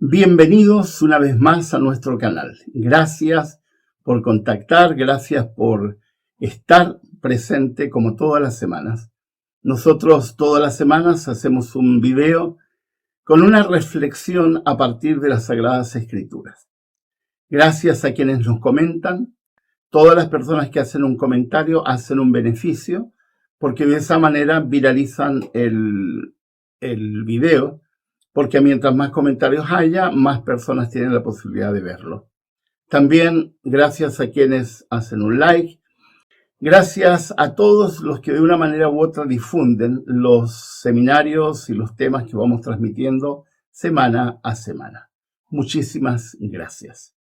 Bienvenidos una vez más a nuestro canal. Gracias por contactar, gracias por estar presente como todas las semanas. Nosotros todas las semanas hacemos un video con una reflexión a partir de las Sagradas Escrituras. Gracias a quienes nos comentan. Todas las personas que hacen un comentario hacen un beneficio porque de esa manera viralizan el video. Porque mientras más comentarios haya, más personas tienen la posibilidad de verlo. También gracias a quienes hacen un like. Gracias a todos los que de una manera u otra difunden los seminarios y los temas que vamos transmitiendo semana a semana. Muchísimas gracias.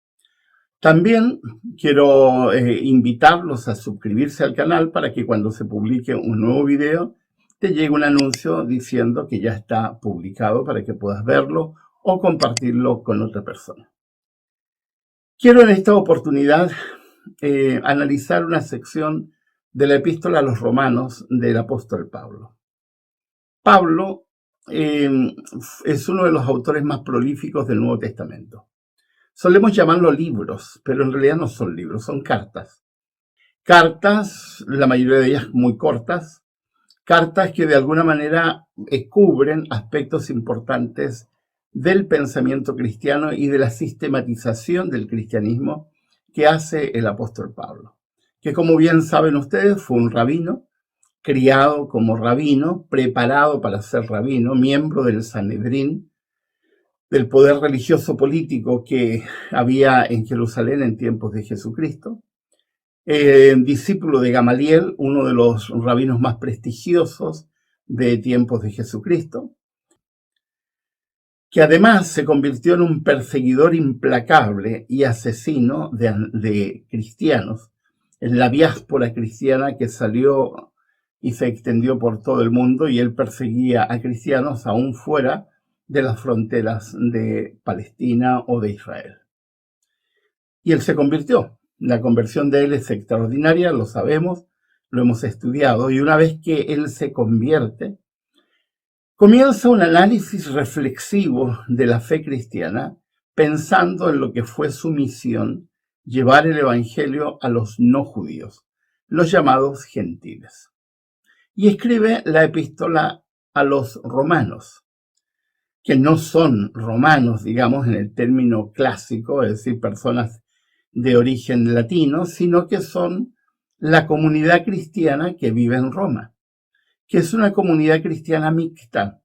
También quiero invitarlos a suscribirse al canal para que cuando se publique un nuevo video te llegue un anuncio diciendo que ya está publicado para que puedas verlo o compartirlo con otra persona. Quiero en esta oportunidad analizar una sección de la Epístola a los Romanos del apóstol Pablo. Pablo es uno de los autores más prolíficos del Nuevo Testamento. Solemos llamarlo libros, pero en realidad no son libros, son cartas. Cartas, la mayoría de ellas muy cortas, cartas que de alguna manera cubren aspectos importantes del pensamiento cristiano y de la sistematización del cristianismo que hace el apóstol Pablo, que como bien saben ustedes fue un rabino, criado como rabino, preparado para ser rabino, miembro del Sanedrín, del poder religioso político que había en Jerusalén en tiempos de Jesucristo. Discípulo de Gamaliel, uno de los rabinos más prestigiosos de tiempos de Jesucristo, que además se convirtió en un perseguidor implacable y asesino de cristianos, en la diáspora cristiana que salió y se extendió por todo el mundo, y él perseguía a cristianos aún fuera de las fronteras de Palestina o de Israel. Y él se convirtió. La conversión de él es extraordinaria, lo sabemos, lo hemos estudiado, y una vez que él se convierte, comienza un análisis reflexivo de la fe cristiana, pensando en lo que fue su misión, llevar el evangelio a los no judíos, los llamados gentiles. Y escribe la epístola a los romanos, que no son romanos, digamos, en el término clásico, es decir, personas de origen latino, sino que son la comunidad cristiana que vive en Roma, que es una comunidad cristiana mixta,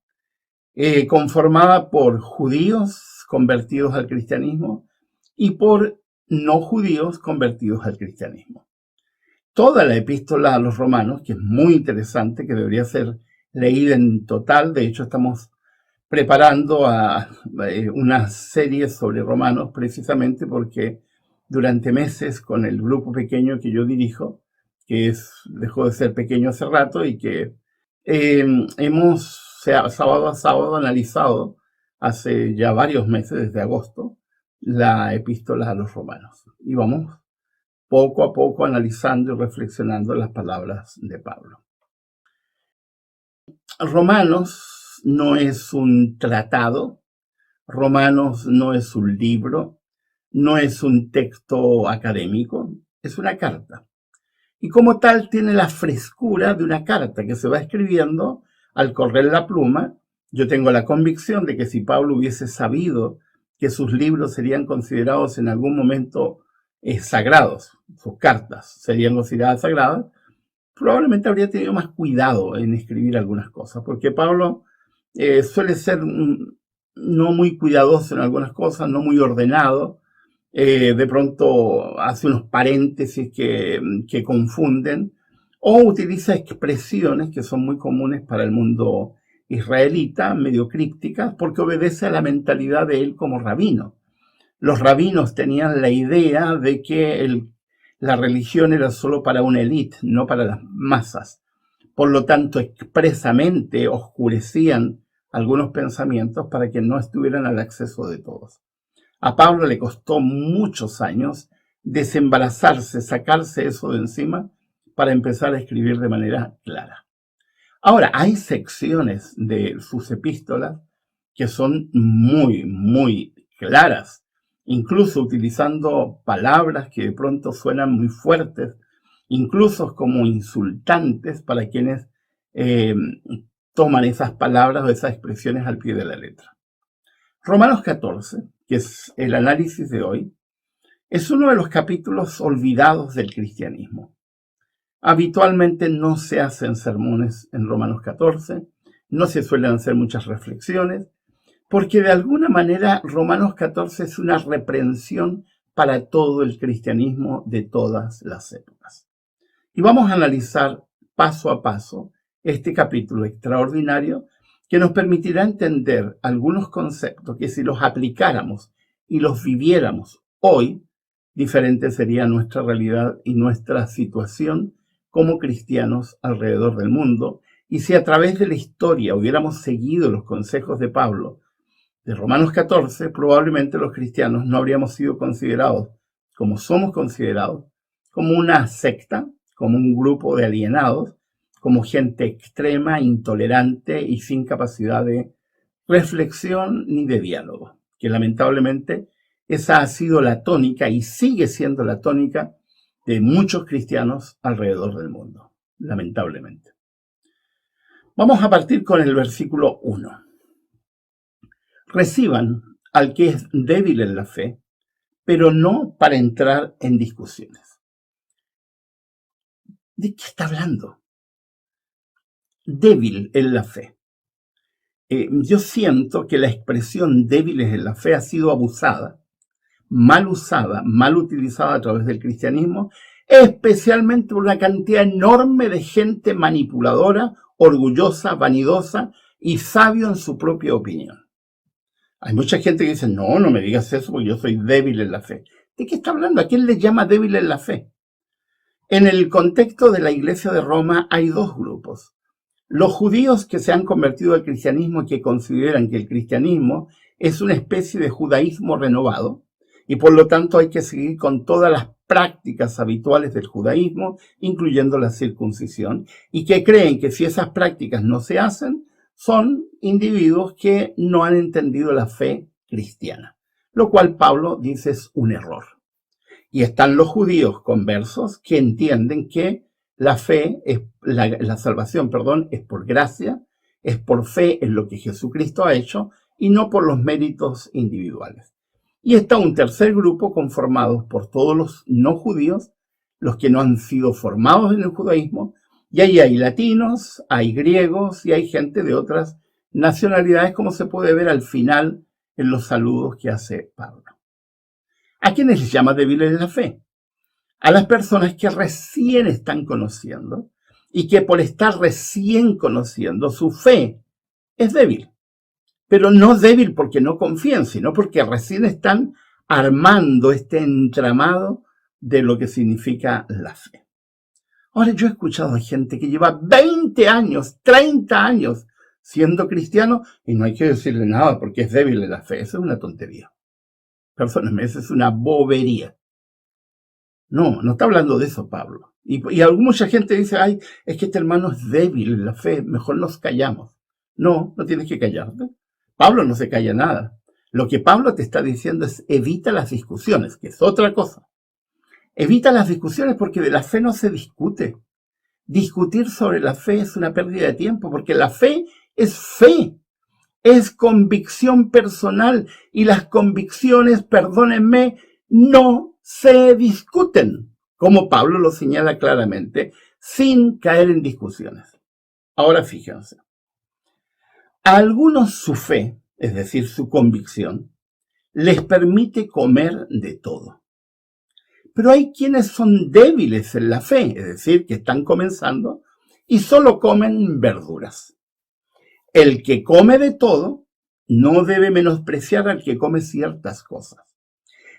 conformada por judíos convertidos al cristianismo y por no judíos convertidos al cristianismo. Toda la epístola a los romanos, que es muy interesante, que debería ser leída en total, de hecho estamos preparando una serie sobre romanos precisamente porque durante meses con el grupo pequeño que yo dirijo, que dejó de ser pequeño hace rato y que hemos sábado a sábado analizado hace ya varios meses, desde agosto, la epístola a los romanos. Y vamos poco a poco analizando y reflexionando las palabras de Pablo. Romanos no es un tratado, Romanos no es un libro, no es un texto académico, es una carta. Y como tal tiene la frescura de una carta que se va escribiendo al correr la pluma. Yo tengo la convicción de que si Pablo hubiese sabido que sus libros serían considerados en algún momento sagrados, sus cartas serían consideradas sagradas, probablemente habría tenido más cuidado en escribir algunas cosas, porque Pablo suele ser no muy cuidadoso en algunas cosas, no muy ordenado. De pronto hace unos paréntesis que confunden, o utiliza expresiones que son muy comunes para el mundo israelita, medio crípticas, porque obedece a la mentalidad de él como rabino. Los rabinos tenían la idea de que la religión era solo para una élite, no para las masas. Por lo tanto, expresamente oscurecían algunos pensamientos para que no estuvieran al acceso de todos. A Pablo le costó muchos años desembarazarse, sacarse eso de encima para empezar a escribir de manera clara. Ahora, hay secciones de sus epístolas que son muy, muy claras, incluso utilizando palabras que de pronto suenan muy fuertes, incluso como insultantes para quienes toman esas palabras o esas expresiones al pie de la letra. Romanos 14, que es el análisis de hoy, es uno de los capítulos olvidados del cristianismo. Habitualmente no se hacen sermones en Romanos 14, no se suelen hacer muchas reflexiones, porque de alguna manera Romanos 14 es una reprensión para todo el cristianismo de todas las épocas. Y vamos a analizar paso a paso este capítulo extraordinario que nos permitirá entender algunos conceptos que si los aplicáramos y los viviéramos hoy, diferente sería nuestra realidad y nuestra situación como cristianos alrededor del mundo. Y si a través de la historia hubiéramos seguido los consejos de Pablo de Romanos 14, probablemente los cristianos no habríamos sido considerados como somos considerados, como una secta, como un grupo de alienados, como gente extrema, intolerante y sin capacidad de reflexión ni de diálogo, que lamentablemente esa ha sido la tónica y sigue siendo la tónica de muchos cristianos alrededor del mundo, lamentablemente. Vamos a partir con el versículo 1. Reciban al que es débil en la fe, pero no para entrar en discusiones. ¿De qué está hablando? Débil en la fe. Yo siento que la expresión débiles en la fe ha sido abusada, mal usada, mal utilizada a través del cristianismo, especialmente por una cantidad enorme de gente manipuladora, orgullosa, vanidosa y sabio en su propia opinión. Hay mucha gente que dice, no me digas eso porque yo soy débil en la fe. ¿De qué está hablando? ¿A quién le llama débil en la fe? En el contexto de la Iglesia de Roma hay dos grupos. Los judíos que se han convertido al cristianismo y que consideran que el cristianismo es una especie de judaísmo renovado y por lo tanto hay que seguir con todas las prácticas habituales del judaísmo, incluyendo la circuncisión, y que creen que si esas prácticas no se hacen, son individuos que no han entendido la fe cristiana, lo cual Pablo dice es un error. Y están los judíos conversos que entienden que la fe, la salvación, es por gracia, es por fe en lo que Jesucristo ha hecho y no por los méritos individuales. Y está un tercer grupo conformado por todos los no judíos, los que no han sido formados en el judaísmo, y ahí hay latinos, hay griegos y hay gente de otras nacionalidades, como se puede ver al final en los saludos que hace Pablo. ¿A quiénes les llama débiles en la fe? A las personas que recién están conociendo y que por estar recién conociendo su fe es débil. Pero no débil porque no confían, sino porque recién están armando este entramado de lo que significa la fe. Ahora, yo he escuchado a gente que lleva 20 años, 30 años siendo cristiano y no hay que decirle nada porque es débil en la fe. Eso es una tontería. Perdónenme, eso es una bobería. No está hablando de eso Pablo. Y mucha gente dice, ay, es que este hermano es débil en la fe, mejor nos callamos. No tienes que callarte. Pablo no se calla nada. Lo que Pablo te está diciendo es evita las discusiones, que es otra cosa. Evita las discusiones porque de la fe no se discute. Discutir sobre la fe es una pérdida de tiempo porque la fe, es convicción personal y las convicciones, perdónenme, no se discuten, como Pablo lo señala claramente, sin caer en discusiones. Ahora fíjense, a algunos su fe, es decir, su convicción, les permite comer de todo. Pero hay quienes son débiles en la fe, es decir, que están comenzando y solo comen verduras. El que come de todo no debe menospreciar al que come ciertas cosas.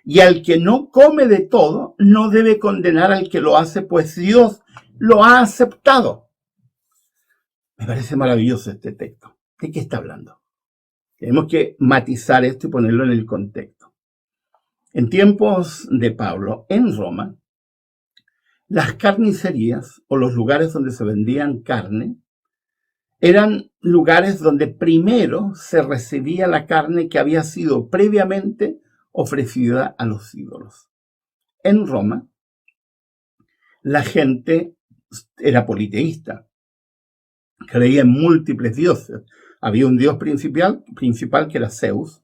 Y al que no come de todo, no debe condenar al que lo hace, pues Dios lo ha aceptado. Me parece maravilloso este texto. ¿De qué está hablando? Tenemos que matizar esto y ponerlo en el contexto. En tiempos de Pablo, en Roma, las carnicerías o los lugares donde se vendían carne eran lugares donde primero se recibía la carne que había sido previamente ofrecida a los ídolos. En Roma, la gente era politeísta, creía en múltiples dioses. Había un dios principal que era Zeus,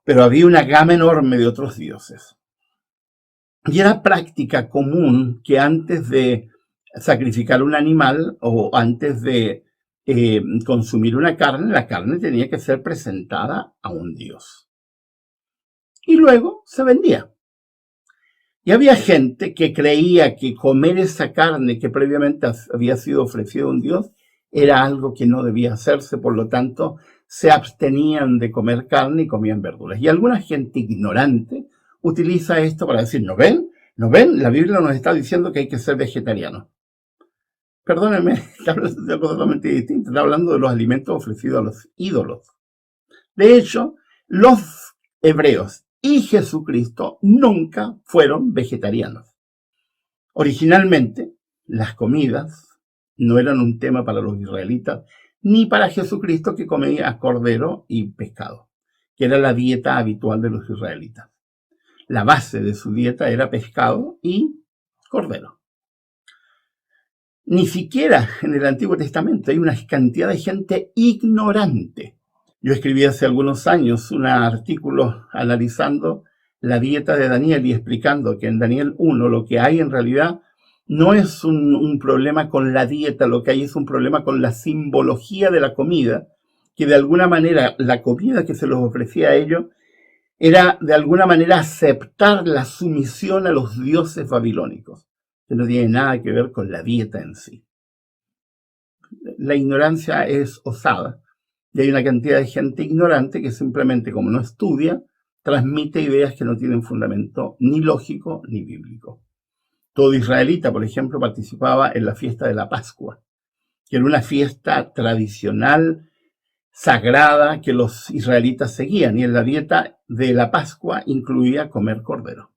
pero había una gama enorme de otros dioses. Y era práctica común que antes de sacrificar un animal o antes de consumir una carne, la carne tenía que ser presentada a un dios. Y luego se vendía. Y había gente que creía que comer esa carne que previamente había sido ofrecida a un dios era algo que no debía hacerse, por lo tanto se abstenían de comer carne y comían verduras. Y alguna gente ignorante utiliza esto para decir, ¿no ven? ¿No ven? La Biblia nos está diciendo que hay que ser vegetariano. Perdónenme, está hablando de algo totalmente distinto, está hablando de los alimentos ofrecidos a los ídolos. De hecho, los hebreos y Jesucristo nunca fueron vegetarianos. Originalmente, las comidas no eran un tema para los israelitas, ni para Jesucristo, que comía cordero y pescado, que era la dieta habitual de los israelitas. La base de su dieta era pescado y cordero. Ni siquiera en el Antiguo Testamento hay una cantidad de gente ignorante. Yo escribí hace algunos años un artículo analizando la dieta de Daniel y explicando que en Daniel 1 lo que hay en realidad no es un problema con la dieta, lo que hay es un problema con la simbología de la comida, que de alguna manera la comida que se les ofrecía a ellos era de alguna manera aceptar la sumisión a los dioses babilónicos, que no tiene nada que ver con la dieta en sí. La ignorancia es osada y hay una cantidad de gente ignorante que simplemente, como no estudia, transmite ideas que no tienen fundamento ni lógico ni bíblico. Todo israelita, por ejemplo, participaba en la fiesta de la Pascua, que era una fiesta tradicional, sagrada, que los israelitas seguían, y en la dieta de la Pascua incluía comer cordero.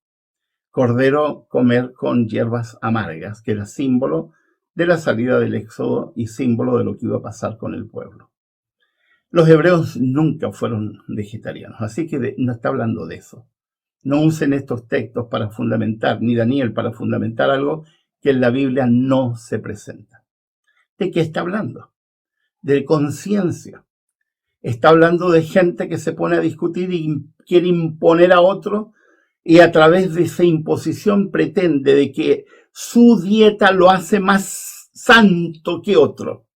Cordero, comer con hierbas amargas, que era símbolo de la salida del Éxodo y símbolo de lo que iba a pasar con el pueblo. Los hebreos nunca fueron vegetarianos, así que no está hablando de eso. No usen estos textos para fundamentar, ni Daniel para fundamentar algo que en la Biblia no se presenta. ¿De qué está hablando? De conciencia. Está hablando de gente que se pone a discutir y quiere imponer a otro, y a través de esa imposición pretende de que su dieta lo hace más santo que otro.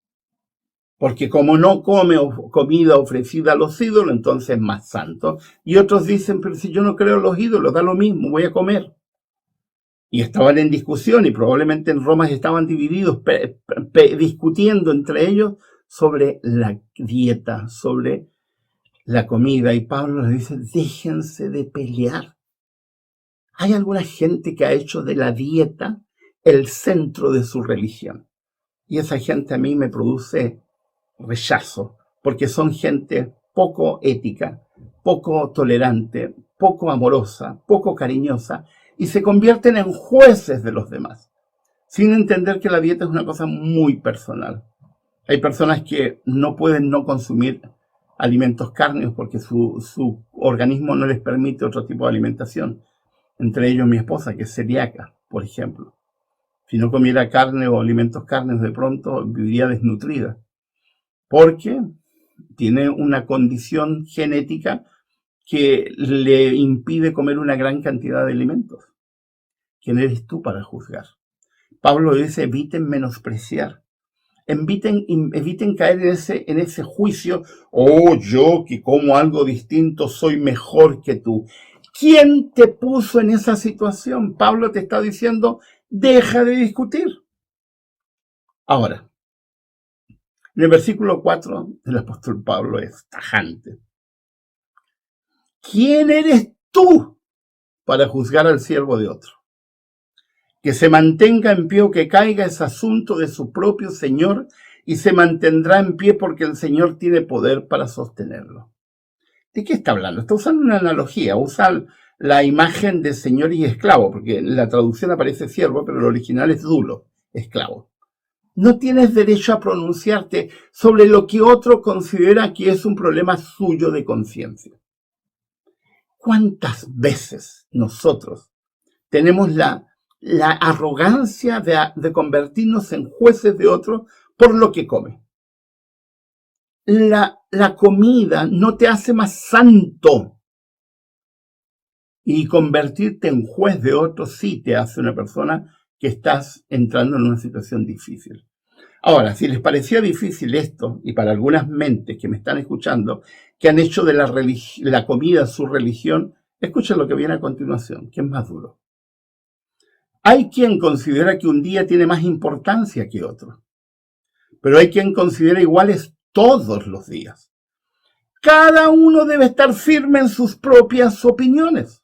Porque como no come comida ofrecida a los ídolos, entonces es más santo. Y otros dicen, pero si yo no creo en los ídolos, da lo mismo, voy a comer. Y estaban en discusión y probablemente en Roma estaban divididos, discutiendo entre ellos sobre la dieta, sobre la comida. Y Pablo les dice, déjense de pelear. Hay alguna gente que ha hecho de la dieta el centro de su religión. Y esa gente a mí me produce rechazo, porque son gente poco ética, poco tolerante, poco amorosa, poco cariñosa, y se convierten en jueces de los demás, sin entender que la dieta es una cosa muy personal. Hay personas que no pueden no consumir alimentos cárneos porque su organismo no les permite otro tipo de alimentación, entre ellos mi esposa, que es celíaca, por ejemplo. Si no comiera carne o alimentos cárneos, de pronto viviría desnutrida, porque tiene una condición genética que le impide comer una gran cantidad de alimentos. ¿Quién eres tú para juzgar? Pablo dice, eviten menospreciar, eviten caer en ese juicio, yo que como algo distinto soy mejor que tú. ¿Quién te puso en esa situación? Pablo te está diciendo, deja de discutir. Ahora, en el versículo 4, el apóstol Pablo es tajante. ¿Quién eres tú para juzgar al siervo de otro? Que se mantenga en pie o que caiga es asunto de su propio Señor y se mantendrá en pie porque el Señor tiene poder para sostenerlo. ¿De qué está hablando? Está usando una analogía, usa la imagen de señor y esclavo, porque en la traducción aparece siervo, pero el original es dulo, esclavo. No tienes derecho a pronunciarte sobre lo que otro considera que es un problema suyo de conciencia. ¿Cuántas veces nosotros tenemos la arrogancia de convertirnos en jueces de otros por lo que come? La comida no te hace más santo. Y convertirte en juez de otros sí te hace una persona que estás entrando en una situación difícil. Ahora, si les parecía difícil esto, y para algunas mentes que me están escuchando, que han hecho de la comida su religión, escuchen lo que viene a continuación, que es más duro. Hay quien considera que un día tiene más importancia que otro, pero hay quien considera iguales todos los días. Cada uno debe estar firme en sus propias opiniones.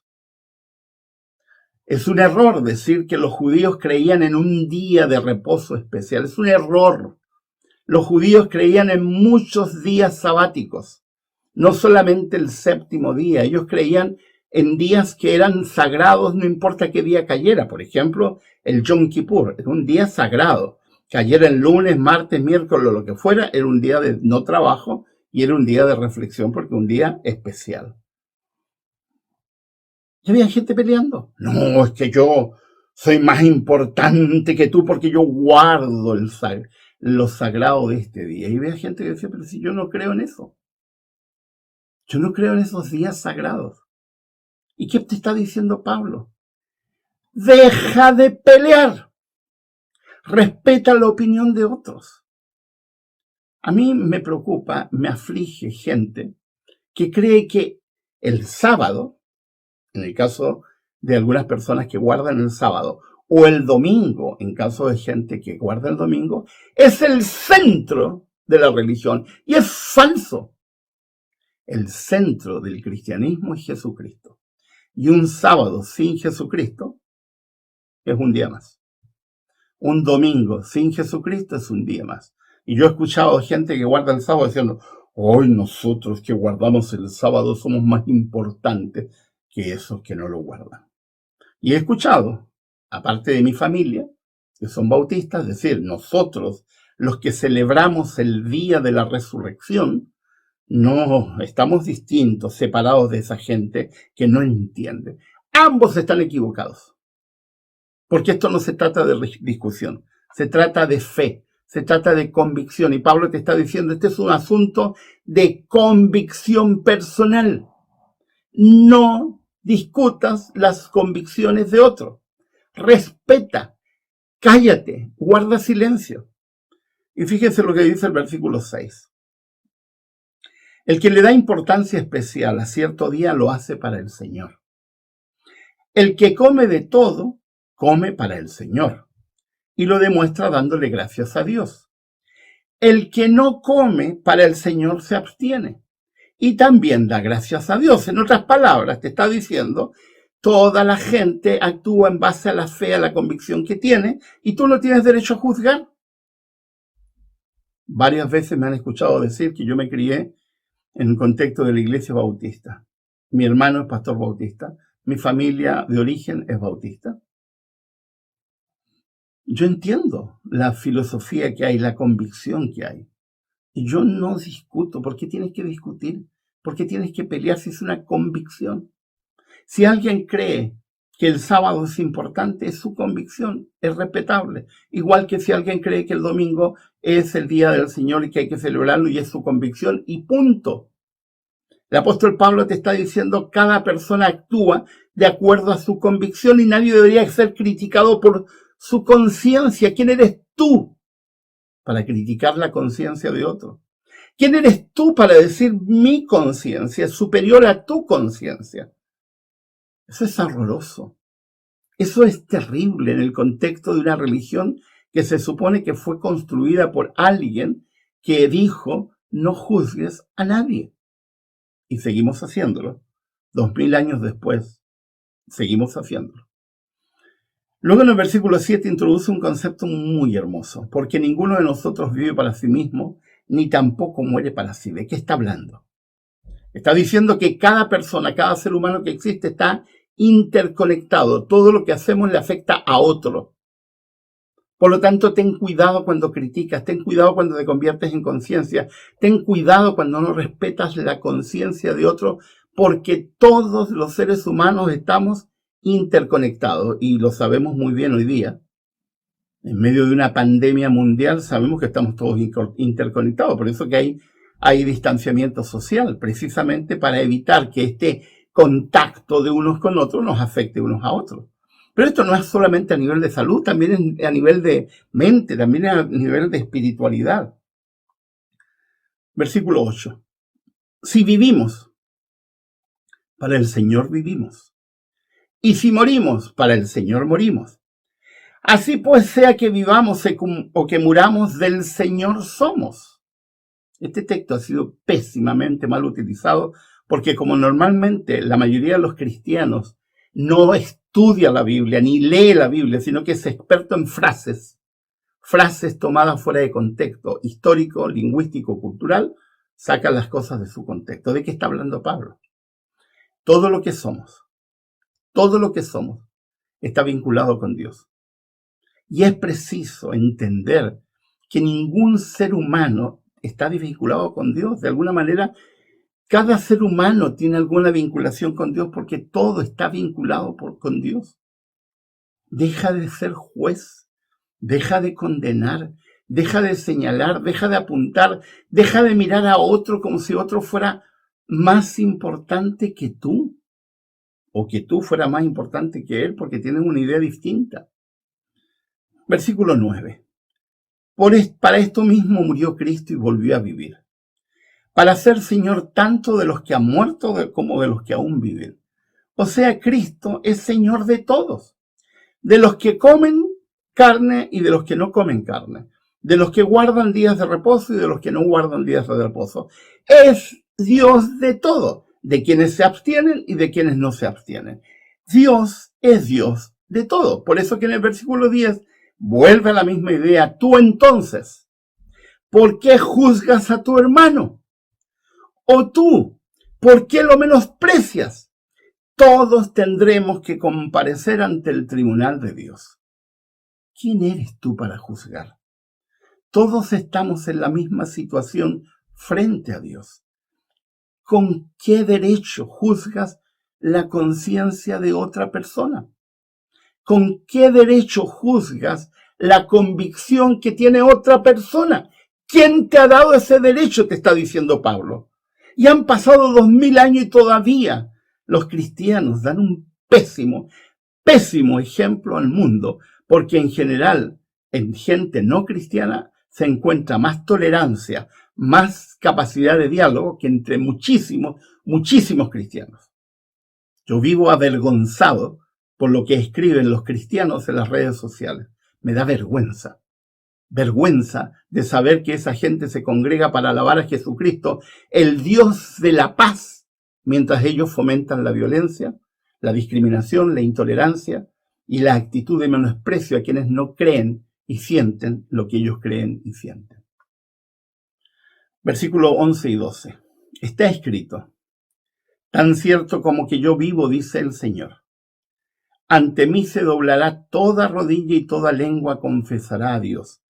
Es un error decir que los judíos creían en un día de reposo especial. Es un error. Los judíos creían en muchos días sabáticos, no solamente el séptimo día. Ellos creían en días que eran sagrados, no importa qué día cayera. Por ejemplo, el Yom Kippur era un día sagrado. Cayera el lunes, martes, miércoles o lo que fuera, era un día de no trabajo y era un día de reflexión porque un día especial. ¿Y había gente peleando? No, es que yo soy más importante que tú porque yo guardo lo sagrado de este día. Y había gente que decía, pero si yo no creo en eso. Yo no creo en esos días sagrados. ¿Y qué te está diciendo Pablo? Deja de pelear. Respeta la opinión de otros. A mí me preocupa, me aflige gente que cree que el sábado, en el caso de algunas personas que guardan el sábado, o el domingo, en caso de gente que guarda el domingo, es el centro de la religión. Y es falso. El centro del cristianismo es Jesucristo. Y un sábado sin Jesucristo es un día más. Un domingo sin Jesucristo es un día más. Y yo he escuchado gente que guarda el sábado diciendo, hoy nosotros que guardamos el sábado somos más importantes que esos que no lo guardan. Y he escuchado, aparte de mi familia, que son bautistas, decir, nosotros, los que celebramos el día de la resurrección, no estamos distintos, separados de esa gente que no entiende. Ambos están equivocados. Porque esto no se trata de discusión, se trata de fe, se trata de convicción. Y Pablo te está diciendo, este es un asunto de convicción personal. No discutas las convicciones de otro. Respeta, cállate, guarda silencio. Y fíjense lo que dice el versículo 6. El que le da importancia especial a cierto día lo hace para el Señor. El que come de todo, come para el Señor. Y lo demuestra dándole gracias a Dios. El que no come para el Señor se abstiene. Y también da gracias a Dios. En otras palabras, te está diciendo, toda la gente actúa en base a la fe, a la convicción que tiene, y tú no tienes derecho a juzgar. Varias veces me han escuchado decir que yo me crié en el contexto de la iglesia bautista. Mi hermano es pastor bautista. Mi familia de origen es bautista. Yo entiendo la filosofía que hay, la convicción que hay. Y yo no discuto. ¿Por qué tienes que discutir? ¿Por qué tienes que pelear si es una convicción? Si alguien cree que el sábado es importante, es su convicción, es respetable. Igual que si alguien cree que el domingo es el día del Señor y que hay que celebrarlo y es su convicción y punto. El apóstol Pablo te está diciendo, cada persona actúa de acuerdo a su convicción y nadie debería ser criticado por su conciencia. ¿Quién eres tú para criticar la conciencia de otro? ¿Quién eres tú para decir mi conciencia es superior a tu conciencia? Eso es horroroso. Eso es terrible en el contexto de una religión que se supone que fue construida por alguien que dijo, no juzgues a nadie. Y seguimos haciéndolo. 2000 años después, seguimos haciéndolo. Luego en el versículo 7 introduce un concepto muy hermoso, porque ninguno de nosotros vive para sí mismo, ni tampoco muere para sí. ¿De qué está hablando? Está diciendo que cada persona, cada ser humano que existe está interconectado. Todo lo que hacemos le afecta a otro. Por lo tanto, ten cuidado cuando criticas, ten cuidado cuando te conviertes en conciencia, ten cuidado cuando no respetas la conciencia de otro, porque todos los seres humanos estamos interconectados y lo sabemos muy bien hoy día. En medio de una pandemia mundial sabemos que estamos todos interconectados, por eso que hay distanciamiento social, precisamente para evitar que este contacto de unos con otros nos afecte unos a otros. Pero esto no es solamente a nivel de salud, también a nivel de mente, también a nivel de espiritualidad. Versículo 8. Si vivimos, para el Señor vivimos. Y si morimos, para el Señor morimos. Así pues, sea que vivamos o que muramos, del Señor somos. Este texto ha sido pésimamente mal utilizado porque como normalmente la mayoría de los cristianos no estudia la Biblia ni lee la Biblia, sino que es experto en frases tomadas fuera de contexto histórico, lingüístico, cultural, sacan las cosas de su contexto. ¿De qué está hablando Pablo? Todo lo que somos está vinculado con Dios. Y es preciso entender que ningún ser humano está vinculado con Dios. De alguna manera, cada ser humano tiene alguna vinculación con Dios porque todo está vinculado con Dios. Deja de ser juez, deja de condenar, deja de señalar, deja de apuntar, deja de mirar a otro como si otro fuera más importante que tú o que tú fuera más importante que él porque tienes una idea distinta. Versículo 9. Para esto mismo murió Cristo y volvió a vivir, para ser Señor tanto de los que han muerto como de los que aún viven. O sea, Cristo es Señor de todos, de los que comen carne y de los que no comen carne, de los que guardan días de reposo y de los que no guardan días de reposo. Es Dios de todo, de quienes se abstienen y de quienes no se abstienen. Dios es Dios de todo. Por eso que en el versículo 10 vuelve a la misma idea. Tú entonces, ¿por qué juzgas a tu hermano? O tú, ¿por qué lo menosprecias? Todos tendremos que comparecer ante el tribunal de Dios. ¿Quién eres tú para juzgar? Todos estamos en la misma situación frente a Dios. ¿Con qué derecho juzgas la conciencia de otra persona? ¿Con qué derecho juzgas la convicción que tiene otra persona? ¿Quién te ha dado ese derecho? Te está diciendo Pablo. Y han pasado 2000 años y todavía los cristianos dan un pésimo ejemplo al mundo, porque en general en gente no cristiana se encuentra más tolerancia, más capacidad de diálogo que entre muchísimos cristianos. Yo vivo avergonzado por lo que escriben los cristianos en las redes sociales. Me da vergüenza de saber que esa gente se congrega para alabar a Jesucristo, el Dios de la paz, mientras ellos fomentan la violencia, la discriminación, la intolerancia y la actitud de menosprecio a quienes no creen y sienten lo que ellos creen y sienten. Versículo 11 y 12. Está escrito: tan cierto como que yo vivo, dice el Señor, ante mí se doblará toda rodilla y toda lengua confesará a Dios.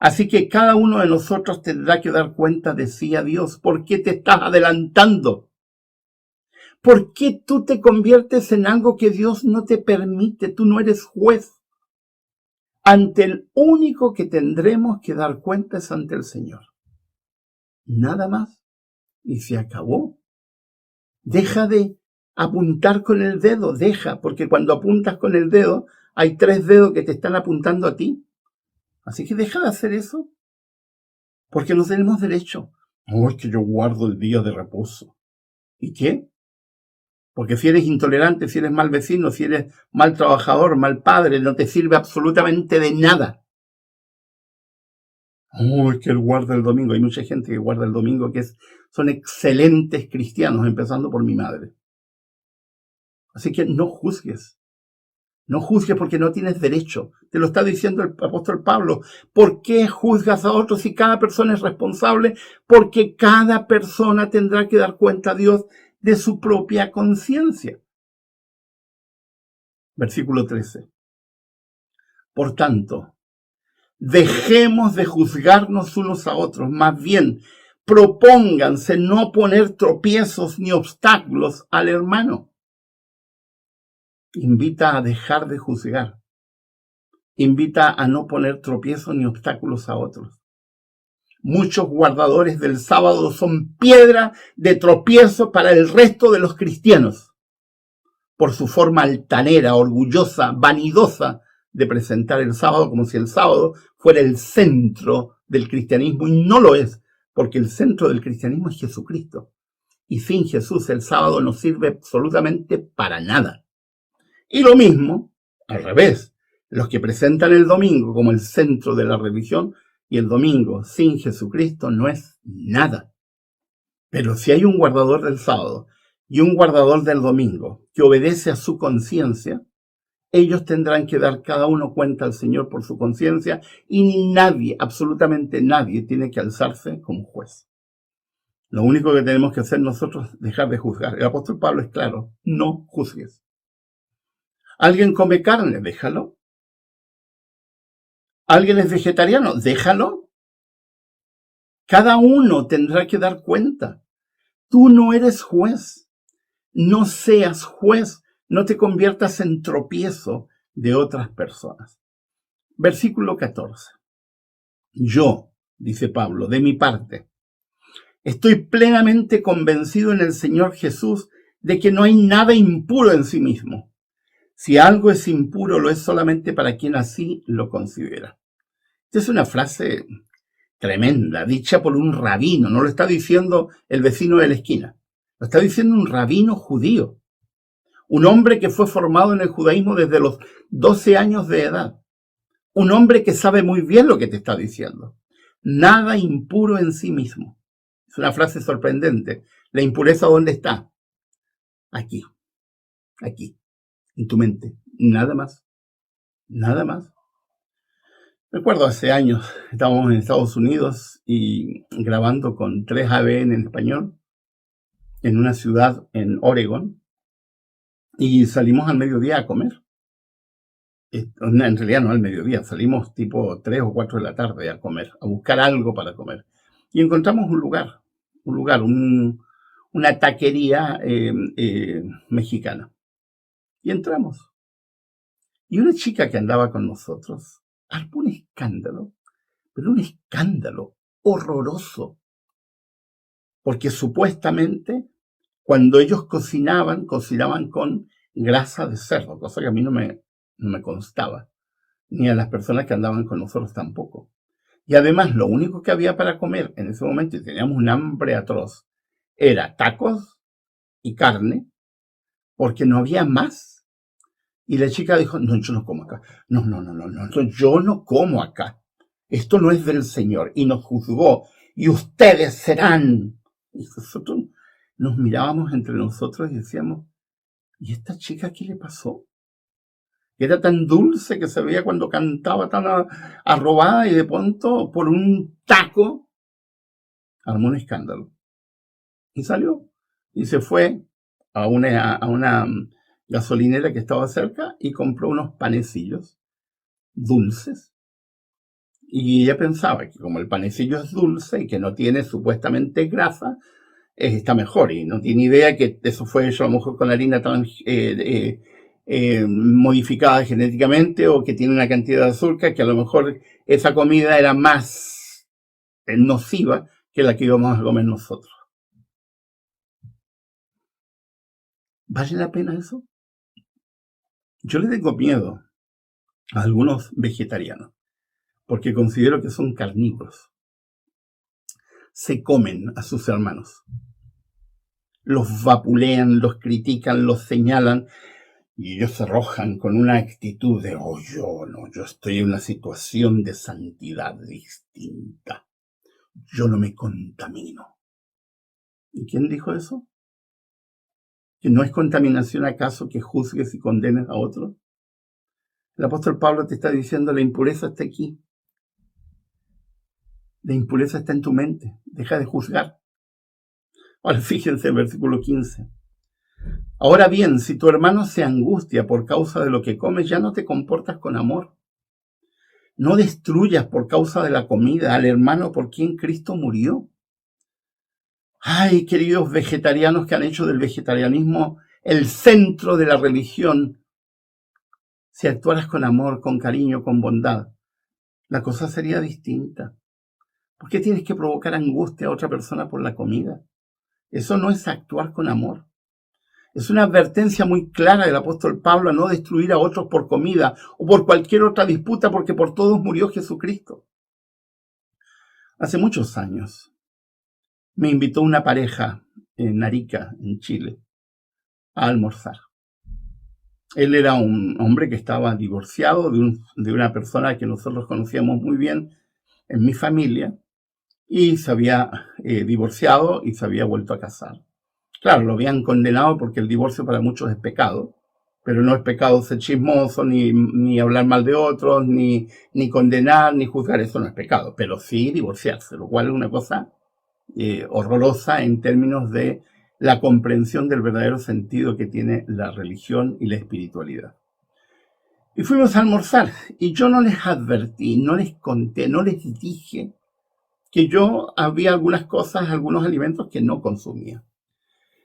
Así que cada uno de nosotros tendrá que dar cuenta de sí a Dios. ¿Por qué te estás adelantando? ¿Por qué tú te conviertes en algo que Dios no te permite? Tú no eres juez. Ante el único que tendremos que dar cuenta es ante el Señor. Nada más. Y se acabó. Deja de apuntar con el dedo, porque cuando apuntas con el dedo, hay 3 dedos que te están apuntando a ti. Así que deja de hacer eso, porque no tenemos derecho. No, es que yo guardo el día de reposo. ¿Y qué? Porque si eres intolerante, si eres mal vecino, si eres mal trabajador, mal padre, no te sirve absolutamente de nada. Oh, es que él guarda el domingo. Hay mucha gente que guarda el domingo que son excelentes cristianos, empezando por mi madre. Así que no juzgues. No juzgues porque no tienes derecho. Te lo está diciendo el apóstol Pablo. ¿Por qué juzgas a otros si cada persona es responsable? Porque cada persona tendrá que dar cuenta a Dios de su propia conciencia. Versículo 13. Por tanto, Dejemos de juzgarnos unos a otros, más bien propónganse no poner tropiezos ni obstáculos al hermano. Invita a dejar de juzgar. Invita a no poner tropiezos ni obstáculos a otros. Muchos guardadores del sábado son piedra de tropiezo para el resto de los cristianos, por su forma altanera, orgullosa, vanidosa de presentar el sábado como si el sábado fuera el centro del cristianismo, y no lo es, porque el centro del cristianismo es Jesucristo. Y sin Jesús el sábado no sirve absolutamente para nada. Y lo mismo, al revés, los que presentan el domingo como el centro de la religión, y el domingo sin Jesucristo no es nada. Pero si hay un guardador del sábado y un guardador del domingo que obedece a su conciencia, ellos tendrán que dar cada uno cuenta al Señor por su conciencia, y nadie, absolutamente nadie, tiene que alzarse como juez. Lo único que tenemos que hacer nosotros es dejar de juzgar. El apóstol Pablo es claro: no juzgues. ¿Alguien come carne? Déjalo. ¿Alguien es vegetariano? Déjalo. Cada uno tendrá que dar cuenta. Tú no eres juez. No seas juez. No te conviertas en tropiezo de otras personas. Versículo 14. Yo, dice Pablo, de mi parte, estoy plenamente convencido en el Señor Jesús de que no hay nada impuro en sí mismo. Si algo es impuro, lo es solamente para quien así lo considera. Esta es una frase tremenda, dicha por un rabino. No lo está diciendo el vecino de la esquina. Lo está diciendo un rabino judío. Un hombre que fue formado en el judaísmo desde los 12 años de edad. Un hombre que sabe muy bien lo que te está diciendo. Nada impuro en sí mismo. Es una frase sorprendente. ¿La impureza dónde está? Aquí. Aquí. En tu mente. Nada más. Nada más. Recuerdo hace años, estábamos en Estados Unidos y grabando con 3ABN en español en una ciudad en Oregon, y salimos al mediodía a comer. En realidad no al mediodía, salimos tipo 3 o 4 de la tarde a comer, a buscar algo para comer. Y encontramos un lugar, una taquería mexicana. Y entramos. Y una chica que andaba con nosotros armó un escándalo, pero un escándalo horroroso. Porque supuestamente cuando ellos cocinaban con grasa de cerdo, cosa que a mí no me constaba, ni a las personas que andaban con nosotros tampoco. Y además lo único que había para comer en ese momento, y teníamos un hambre atroz, era tacos y carne, porque no había más. Y la chica dijo: no, yo no como acá. No, yo no como acá. Esto no es del Señor. Y nos juzgó. Y ustedes serán. Y nosotros nos mirábamos entre nosotros y decíamos: ¿y esta chica qué le pasó? Era tan dulce que se veía cuando cantaba, tan arrobada, y de pronto, por un taco, armó un escándalo. Y salió. Y se fue a una gasolinera que estaba cerca y compró unos panecillos dulces. Y ella pensaba que como el panecillo es dulce y que no tiene supuestamente grasa, está mejor. Y no tiene idea que eso fue hecho a lo mejor con harina tan modificada genéticamente, o que tiene una cantidad de azúcar, que a lo mejor esa comida era más nociva que la que íbamos a comer nosotros. ¿Vale la pena eso? Yo le tengo miedo a algunos vegetarianos, porque considero que son carnívoros. Se comen a sus hermanos. Los vapulean, los critican, los señalan, y ellos se arrojan con una actitud de: oh, yo estoy en una situación de santidad distinta. Yo no me contamino. ¿Y quién dijo eso? ¿Que no es contaminación acaso que juzgues y condenes a otros? El apóstol Pablo te está diciendo: la impureza está aquí. La impureza está en tu mente. Deja de juzgar. Ahora fíjense el versículo 15. Ahora bien, si tu hermano se angustia por causa de lo que comes, ya no te comportas con amor. No destruyas por causa de la comida al hermano por quien Cristo murió. Ay, queridos vegetarianos que han hecho del vegetarianismo el centro de la religión. Si actuaras con amor, con cariño, con bondad, la cosa sería distinta. ¿Por qué tienes que provocar angustia a otra persona por la comida? Eso no es actuar con amor. Es una advertencia muy clara del apóstol Pablo a no destruir a otros por comida o por cualquier otra disputa, porque por todos murió Jesucristo. Hace muchos años me invitó una pareja en Arica, en Chile, a almorzar. Él era un hombre que estaba divorciado de una persona que nosotros conocíamos muy bien en mi familia, y se había divorciado y se había vuelto a casar. Claro, lo habían condenado porque el divorcio para muchos es pecado, pero no es pecado ser chismoso, ni hablar mal de otros, ni condenar, ni juzgar, eso no es pecado, pero sí divorciarse, lo cual es una cosa horrorosa en términos de la comprensión del verdadero sentido que tiene la religión y la espiritualidad. Y fuimos a almorzar, y yo no les advertí, no les conté, no les dije que yo había algunas cosas, algunos alimentos que no consumía.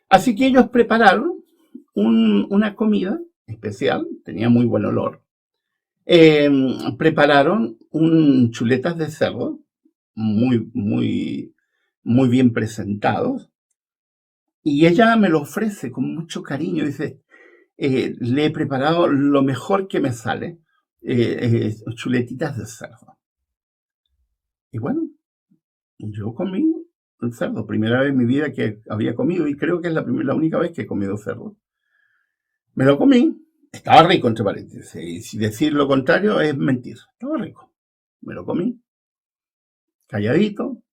Así que ellos prepararon una comida especial, tenía muy buen olor. Prepararon chuletas de cerdo, muy, muy, muy bien presentados. Y ella me lo ofrece con mucho cariño. Dice, le he preparado lo mejor que me sale, chuletitas de cerdo. Y bueno, yo comí el cerdo, primera vez en mi vida que había comido, y creo que es la única vez que he comido cerdo. Me lo comí, estaba rico, entre paréntesis, y si decir lo contrario es mentir, estaba rico. Me lo comí, calladito,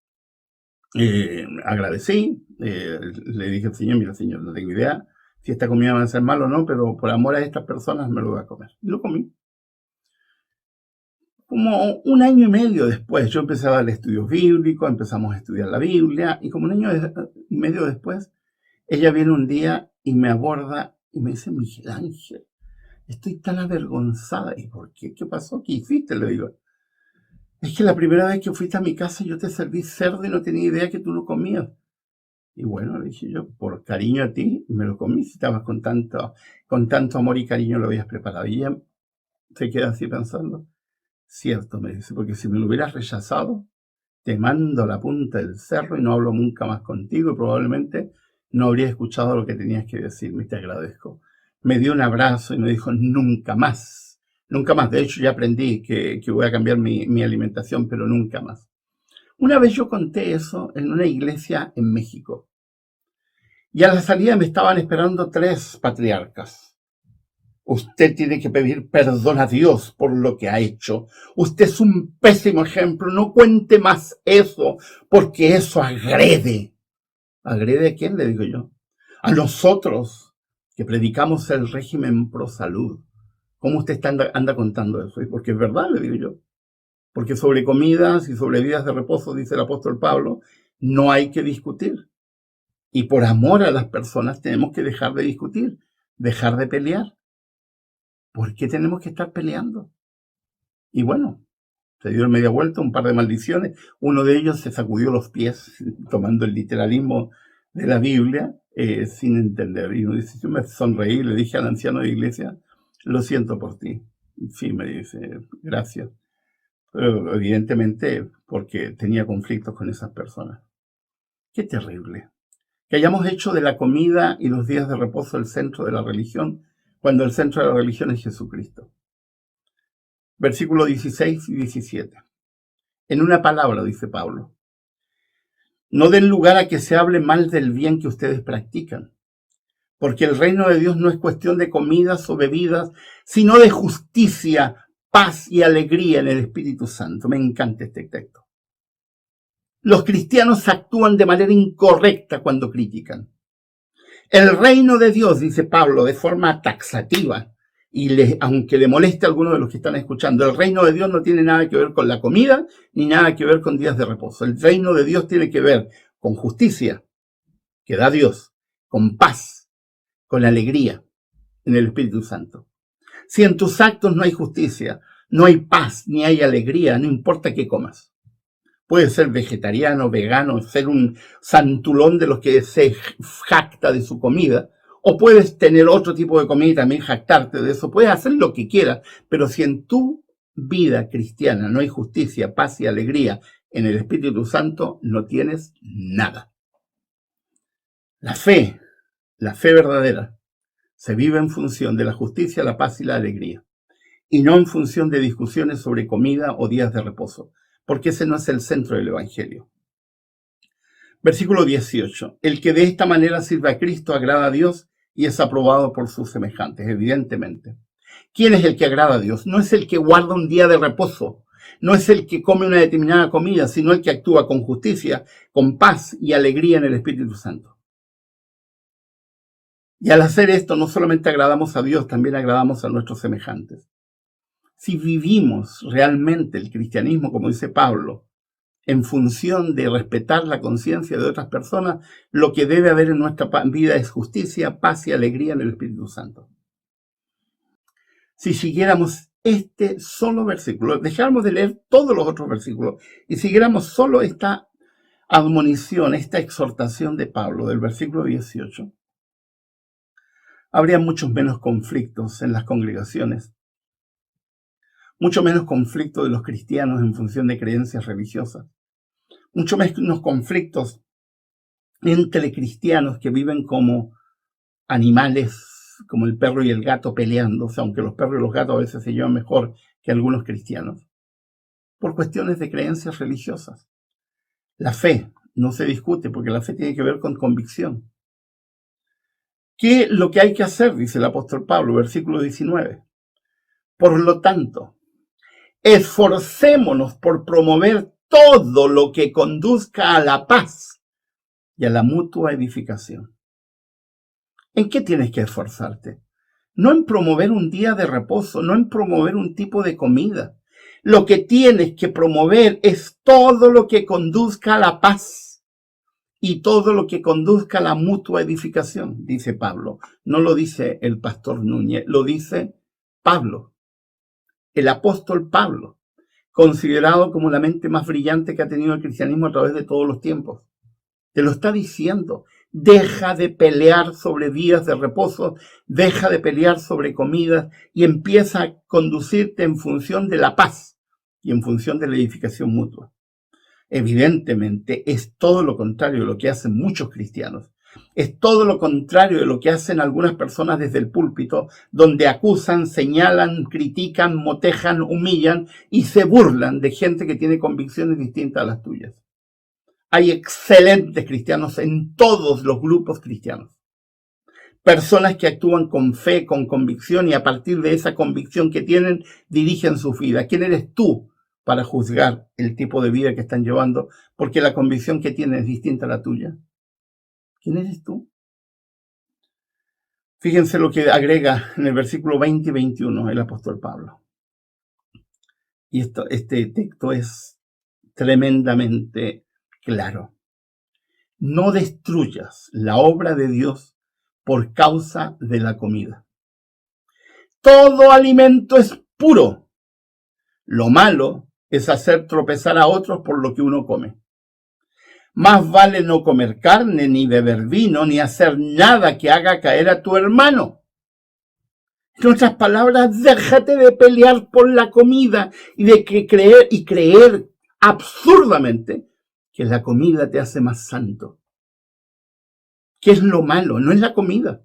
agradecí, le dije al señor, mira señor, no tengo idea si esta comida va a ser mala o no, pero por amor a estas personas me lo voy a comer. Y lo comí. Como un año y medio después, yo empecé a dar estudios bíblicos, empezamos a estudiar la Biblia, y como un año y medio después, ella viene un día y me aborda y me dice, Miguel Ángel, estoy tan avergonzada. ¿Y por qué? ¿Qué pasó? ¿Qué hiciste? Le digo, es que la primera vez que fuiste a mi casa yo te serví cerdo y no tenía idea que tú lo comías. Y bueno, le dije yo, por cariño a ti, me lo comí. Si estabas con tanto amor y cariño lo habías preparado. Y ella se queda así pensando, cierto, me dice, porque si me lo hubieras rechazado, te mando la punta del cerro y no hablo nunca más contigo, y probablemente no habría escuchado lo que tenías que decirme, y te agradezco. Me dio un abrazo y me dijo, nunca más, nunca más. De hecho, ya aprendí que voy a cambiar mi alimentación, pero nunca más. Una vez yo conté eso en una iglesia en México, y a la salida me estaban esperando 3 patriarcas. Usted tiene que pedir perdón a Dios por lo que ha hecho. Usted es un pésimo ejemplo. No cuente más eso, porque eso agrede. ¿Agrede a quién? Le digo yo. A nosotros, que predicamos el régimen pro salud. ¿Cómo usted anda contando eso? Y porque es verdad, le digo yo. Porque sobre comidas y sobre días de reposo, dice el apóstol Pablo, no hay que discutir. Y por amor a las personas tenemos que dejar de discutir, dejar de pelear. ¿Por qué tenemos que estar peleando? Y bueno, se dio media vuelta, un par de maldiciones. Uno de ellos se sacudió los pies, tomando el literalismo de la Biblia, sin entender. Y yo me sonreí, le dije al anciano de iglesia, lo siento por ti. Sí, me dice, gracias. Pero evidentemente porque tenía conflictos con esas personas. Qué terrible. Que hayamos hecho de la comida y los días de reposo el centro de la religión, cuando el centro de la religión es Jesucristo. Versículos 16 y 17. En una palabra, dice Pablo, no den lugar a que se hable mal del bien que ustedes practican, porque el reino de Dios no es cuestión de comidas o bebidas, sino de justicia, paz y alegría en el Espíritu Santo. Me encanta este texto. Los cristianos actúan de manera incorrecta cuando critican. El reino de Dios, dice Pablo de forma taxativa, y aunque le moleste a algunos de los que están escuchando, el reino de Dios no tiene nada que ver con la comida, ni nada que ver con días de reposo. El reino de Dios tiene que ver con justicia, que da Dios, con paz, con alegría en el Espíritu Santo. Si en tus actos no hay justicia, no hay paz, ni hay alegría, no importa qué comas. Puedes ser vegetariano, vegano, ser un santulón de los que se jacta de su comida, o puedes tener otro tipo de comida y también jactarte de eso. Puedes hacer lo que quieras, pero si en tu vida cristiana no hay justicia, paz y alegría en el Espíritu Santo, no tienes nada. La fe verdadera, se vive en función de la justicia, la paz y la alegría, y no en función de discusiones sobre comida o días de reposo, porque ese no es el centro del Evangelio. Versículo 18. El que de esta manera sirve a Cristo agrada a Dios y es aprobado por sus semejantes, evidentemente. ¿Quién es el que agrada a Dios? No es el que guarda un día de reposo, no es el que come una determinada comida, sino el que actúa con justicia, con paz y alegría en el Espíritu Santo. Y al hacer esto, no solamente agradamos a Dios, también agradamos a nuestros semejantes. Si vivimos realmente el cristianismo, como dice Pablo, en función de respetar la conciencia de otras personas, lo que debe haber en nuestra vida es justicia, paz y alegría en el Espíritu Santo. Si siguiéramos este solo versículo, dejáramos de leer todos los otros versículos y siguiéramos solo esta admonición, esta exhortación de Pablo del versículo 18, habría muchos menos conflictos en las congregaciones, mucho menos conflicto de los cristianos en función de creencias religiosas, mucho menos conflictos entre cristianos que viven como animales, como el perro y el gato peleándose, aunque los perros y los gatos a veces se llevan mejor que algunos cristianos, por cuestiones de creencias religiosas. La fe no se discute porque la fe tiene que ver con convicción. ¿Qué es lo que hay que hacer? Dice el apóstol Pablo, versículo 19. Por lo tanto, esforcémonos por promover todo lo que conduzca a la paz y a la mutua edificación. ¿En qué tienes que esforzarte? No en promover un día de reposo, no en promover un tipo de comida. Lo que tienes que promover es todo lo que conduzca a la paz y todo lo que conduzca a la mutua edificación, dice Pablo. No lo dice el pastor Núñez, lo dice Pablo, el apóstol Pablo, considerado como la mente más brillante que ha tenido el cristianismo a través de todos los tiempos. Te lo está diciendo. Deja de pelear sobre días de reposo, deja de pelear sobre comidas y empieza a conducirte en función de la paz y en función de la edificación mutua. Evidentemente es todo lo contrario de lo que hacen muchos cristianos. Es todo lo contrario de lo que hacen algunas personas desde el púlpito, donde acusan, señalan, critican, motejan, humillan y se burlan de gente que tiene convicciones distintas a las tuyas. Hay excelentes cristianos en todos los grupos cristianos. Personas que actúan con fe, con convicción y a partir de esa convicción que tienen, dirigen su vida. ¿Quién eres tú para juzgar el tipo de vida que están llevando? Porque la convicción que tienen es distinta a la tuya. ¿Quién eres tú? Fíjense lo que agrega en el versículo 20 y 21 el apóstol Pablo. Y este texto es tremendamente claro. No destruyas la obra de Dios por causa de la comida. Todo alimento es puro. Lo malo es hacer tropezar a otros por lo que uno come. Más vale no comer carne, ni beber vino, ni hacer nada que haga caer a tu hermano. En otras palabras, déjate de pelear por la comida y de creer absurdamente que la comida te hace más santo. ¿Qué es lo malo? No es la comida.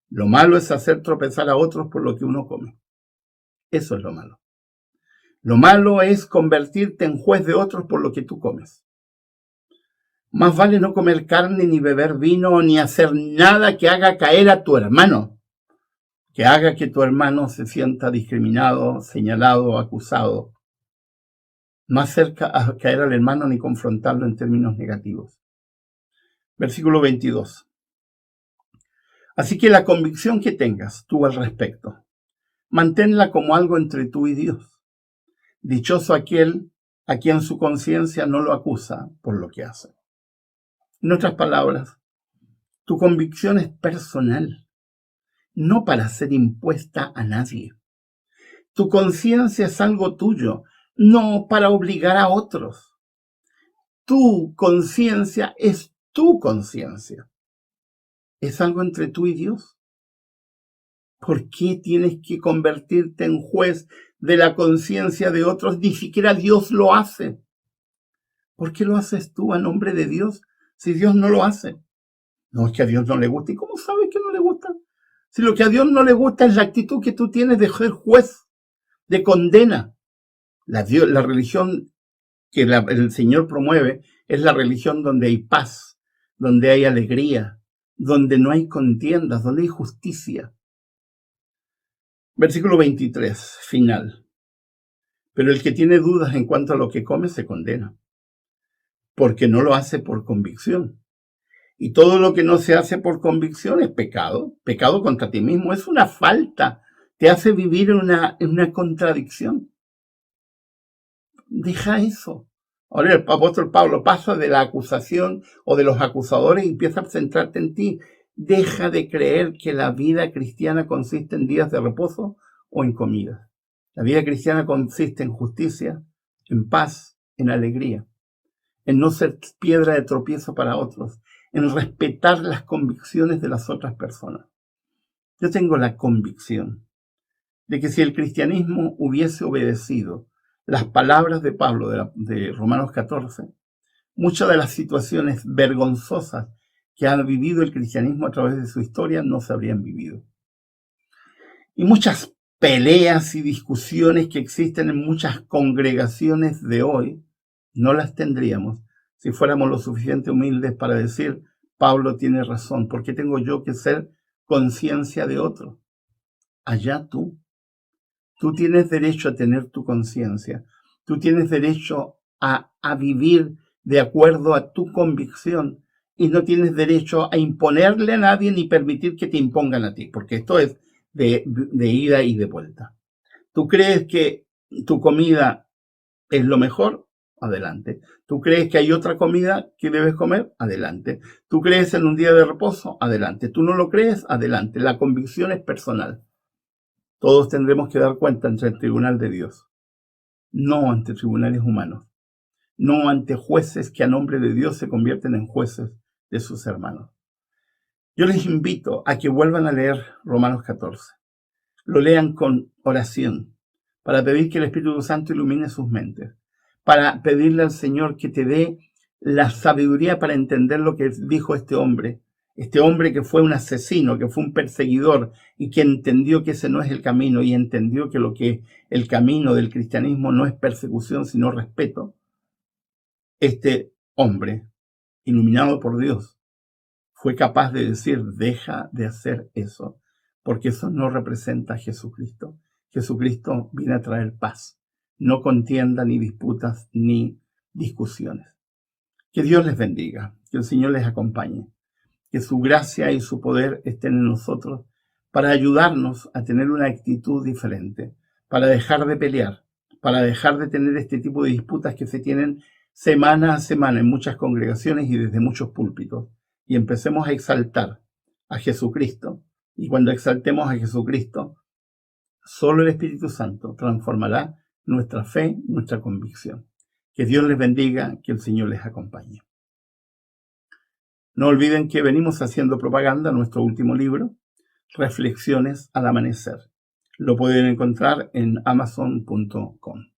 Lo malo es hacer tropezar a otros por lo que uno come. Eso es lo malo. Lo malo es convertirte en juez de otros por lo que tú comes. Más vale no comer carne, ni beber vino, ni hacer nada que haga caer a tu hermano, que haga que tu hermano se sienta discriminado, señalado, acusado. No acerca a caer al hermano ni confrontarlo en términos negativos. Versículo 22. Así que la convicción que tengas tú al respecto, manténla como algo entre tú y Dios. Dichoso aquel a quien su conciencia no lo acusa por lo que hace. En otras palabras, tu convicción es personal, no para ser impuesta a nadie. Tu conciencia es algo tuyo, no para obligar a otros. Tu conciencia es tu conciencia. Es algo entre tú y Dios. ¿Por qué tienes que convertirte en juez de la conciencia de otros? Ni siquiera Dios lo hace. ¿Por qué lo haces tú a nombre de Dios si Dios no lo hace? No, es que a Dios no le gusta. ¿Y cómo sabes que no le gusta? Si lo que a Dios no le gusta es la actitud que tú tienes de ser juez, de condena. La religión que el Señor promueve es la religión donde hay paz, donde hay alegría, donde no hay contiendas, donde hay justicia. Versículo 23, final. Pero el que tiene dudas en cuanto a lo que come se condena, porque no lo hace por convicción. Y todo lo que no se hace por convicción es pecado. Pecado contra ti mismo es una falta. Te hace vivir en una contradicción. Deja eso. Ahora el apóstol Pablo pasa de la acusación o de los acusadores y empieza a centrarte en ti. Deja de creer que la vida cristiana consiste en días de reposo o en comida. La vida cristiana consiste en justicia, en paz, en alegría, en no ser piedra de tropiezo para otros, en respetar las convicciones de las otras personas. Yo tengo la convicción de que si el cristianismo hubiese obedecido las palabras de Pablo de Romanos 14, muchas de las situaciones vergonzosas que ha vivido el cristianismo a través de su historia no se habrían vivido. Y muchas peleas y discusiones que existen en muchas congregaciones de hoy, no las tendríamos si fuéramos lo suficientemente humildes para decir, Pablo tiene razón, ¿por qué tengo yo que ser conciencia de otro? Allá tú. Tú tienes derecho a tener tu conciencia. Tú tienes derecho a vivir de acuerdo a tu convicción y no tienes derecho a imponerle a nadie ni permitir que te impongan a ti, porque esto es de ida y de vuelta. ¿Tú crees que tu comida es lo mejor? Adelante. ¿Tú crees que hay otra comida que debes comer? Adelante. ¿Tú crees en un día de reposo? Adelante. ¿Tú no lo crees? Adelante. La convicción es personal. Todos tendremos que dar cuenta ante el tribunal de Dios, no ante tribunales humanos, no ante jueces que a nombre de Dios se convierten en jueces de sus hermanos. Yo les invito a que vuelvan a leer Romanos 14. Lo lean con oración, para pedir que el Espíritu Santo ilumine sus mentes, para pedirle al Señor que te dé la sabiduría para entender lo que dijo este hombre que fue un asesino, que fue un perseguidor y que entendió que ese no es el camino y entendió que el camino del cristianismo no es persecución, sino respeto. Este hombre, iluminado por Dios, fue capaz de decir, deja de hacer eso, porque eso no representa a Jesucristo. Jesucristo viene a traer paz, no contienda, ni disputas, ni discusiones. Que Dios les bendiga, que el Señor les acompañe, que su gracia y su poder estén en nosotros para ayudarnos a tener una actitud diferente, para dejar de pelear, para dejar de tener este tipo de disputas que se tienen semana a semana en muchas congregaciones y desde muchos púlpitos, y empecemos a exaltar a Jesucristo. Y cuando exaltemos a Jesucristo, solo el Espíritu Santo transformará nuestra fe, nuestra convicción. Que Dios les bendiga, que el Señor les acompañe. No olviden que venimos haciendo propaganda, nuestro último libro, Reflexiones al Amanecer. Lo pueden encontrar en amazon.com.